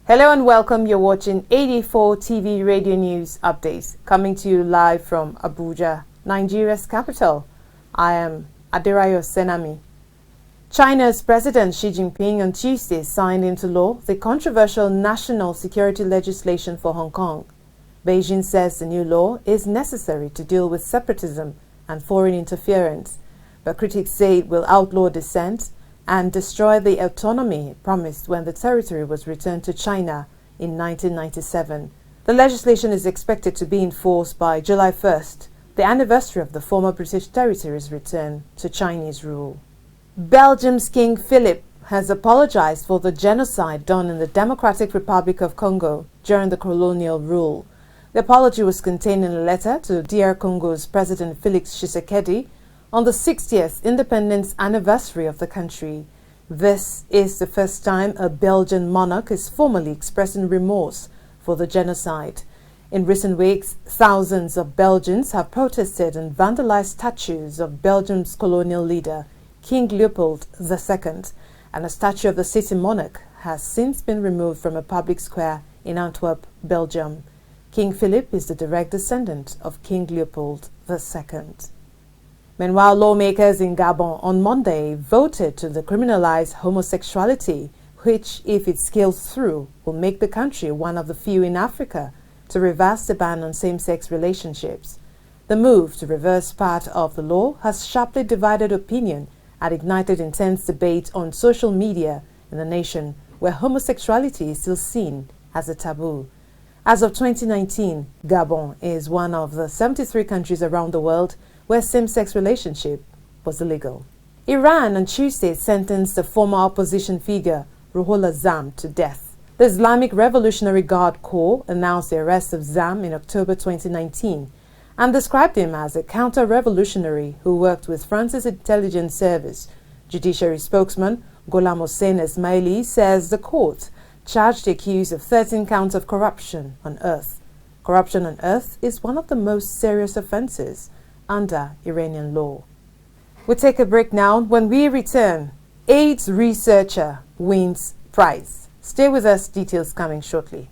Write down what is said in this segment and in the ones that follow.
Hello and welcome. You're watching 84 TV Radio News Updates, coming to you live from Abuja, Nigeria's capital. I am Adirayo Senami. China's President Xi Jinping on Tuesday signed into law the controversial national security legislation for Hong Kong. Beijing says the new law is necessary to deal with separatism and foreign interference, but critics say it will outlaw dissent and destroy the autonomy promised when the territory was returned to China in 1997. The legislation is expected to be enforced by July 1st, the anniversary of the former British territory's return to Chinese rule. Belgium's King Philip has apologized for the genocide done in the Democratic Republic of Congo during the colonial rule. The apology was contained in a letter to DR Congo's President Felix Tshisekedi on the 60th independence anniversary of the country. This is the first time a Belgian monarch is formally expressing remorse for the genocide. In recent weeks, thousands of Belgians have protested and vandalized statues of Belgium's colonial leader, King Leopold II, and a statue of the city monarch has since been removed from a public square in Antwerp, Belgium. King Philip is the direct descendant of King Leopold II. Meanwhile, lawmakers in Gabon on Monday voted to decriminalise homosexuality, which, if it scales through, will make the country one of the few in Africa to reverse the ban on same-sex relationships. The move to reverse part of the law has sharply divided opinion and ignited intense debate on social media in the nation, where homosexuality is still seen as a taboo. As of 2019, Gabon is one of the 73 countries around the world where same-sex relationship was illegal. Iran on Tuesday sentenced the former opposition figure Ruhollah Zam to death. The Islamic Revolutionary Guard Corps announced the arrest of Zam in October 2019 and described him as a counter-revolutionary who worked with France's intelligence service. Judiciary spokesman Gholam Hossein Esmaili says the court charged the accused of 13 counts of corruption on earth. Corruption on earth is one of the most serious offenses under Iranian law. We'll take a break now. When we return, AIDS researcher wins prize. Stay with us, details coming shortly.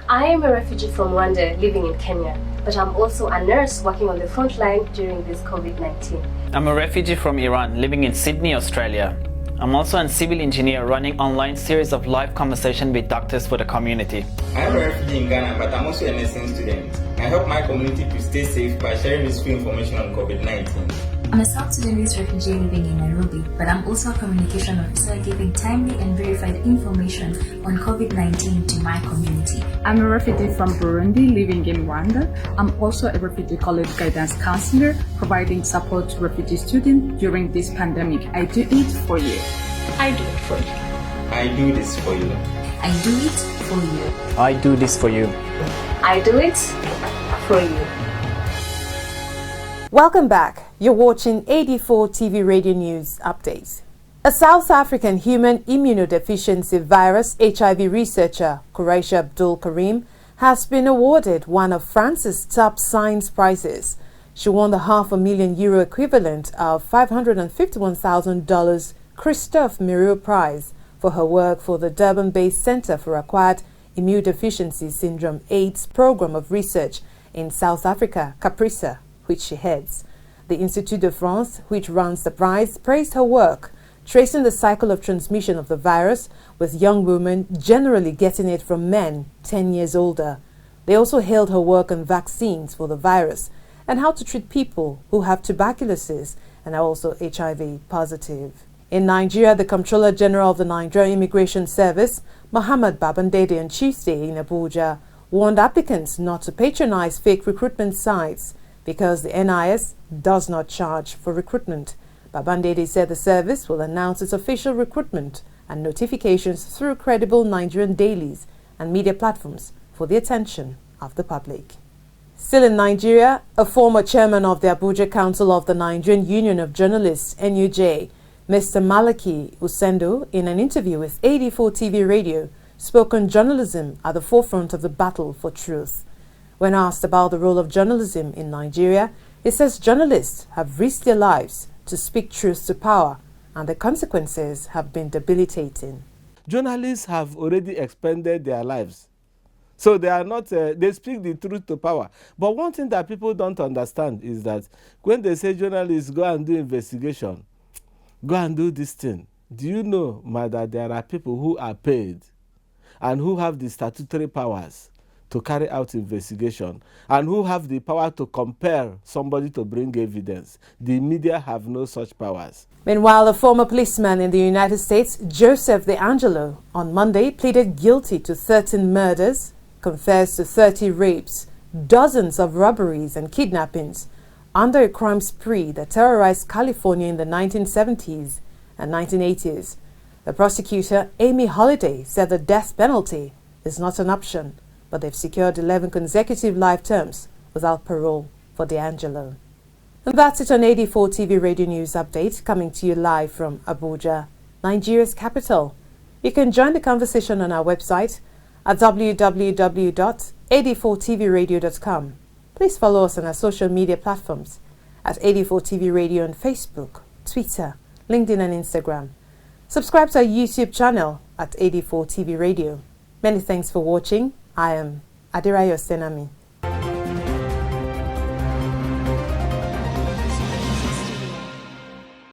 I am a refugee from Rwanda living in Kenya, but I'm also a nurse working on the front line during this COVID-19. I'm a refugee from Iran living in Sydney, Australia. I'm also a civil engineer running online series of live conversation with doctors for the community. I'm a refugee in Ghana, but I'm also a nursing student. I help my community to stay safe by sharing useful information on COVID-19. I'm a South Sudanese refugee living in Nairobi, but I'm also a communication officer giving timely and verified information on COVID-19 to my community. I'm a refugee from Burundi living in Rwanda. I'm also a refugee college guidance counselor providing support to refugee students during this pandemic. I do it for you. I do it for you. I do this for you. I do it for you. I do this for you. I do it for you. Welcome back. You're watching 84 TV Radio News Updates. A South African human immunodeficiency virus HIV researcher, Quraish Abdul Karim, has been awarded one of France's top science prizes. She won the €500,000 equivalent of $551,000 Christophe Mirieux Prize for her work for the Durban-based Center for Acquired Immunodeficiency Syndrome AIDS program of research in South Africa, CAPRISA, which she heads. The Institut de France, which runs the prize, praised her work, tracing the cycle of transmission of the virus, with young women generally getting it from men 10 years older. They also hailed her work on vaccines for the virus and how to treat people who have tuberculosis and are also HIV positive. In Nigeria, the Comptroller General of the Nigeria Immigration Service, Muhammad Babandede, on Tuesday in Abuja, warned applicants not to patronize fake recruitment sites because the NIS does not charge for recruitment. Babandede said the service will announce its official recruitment and notifications through credible Nigerian dailies and media platforms for the attention of the public. Still in Nigeria, a former chairman of the Abuja Council of the Nigerian Union of Journalists, NUJ, Mr. Malaki Usendo, in an interview with 84 TV Radio, spoke on journalism at the forefront of the battle for truth. When asked about the role of journalism in Nigeria, he says journalists have risked their lives to speak truth to power, and the consequences have been debilitating. Journalists have already expended their lives. So they are not, they speak the truth to power. But one thing that people don't understand is that when they say journalists go and do investigation, go and do this thing, do you know, that there are people who are paid and who have the statutory powers to carry out investigation and who have the power to compel somebody to bring evidence? The media have no such powers. Meanwhile, a former policeman in the United States, Joseph DAngelo, on Monday pleaded guilty to 13 murders, confessed to 30 rapes, dozens of robberies and kidnappings under a crime spree that terrorized California in the 1970s and 1980s. The prosecutor, Amy Holliday, said the death penalty is not an option, but they've secured 11 consecutive life terms without parole for DAngelo. And that's it on 84 TV Radio News Update, coming to you live from Abuja, Nigeria's capital. You can join the conversation on our website at www.84tvradio.com. Please follow us on our social media platforms at 84 TV Radio on Facebook, Twitter, LinkedIn and Instagram. Subscribe to our YouTube channel at 84 TV Radio. Many thanks for watching. I am Adirayo Senami.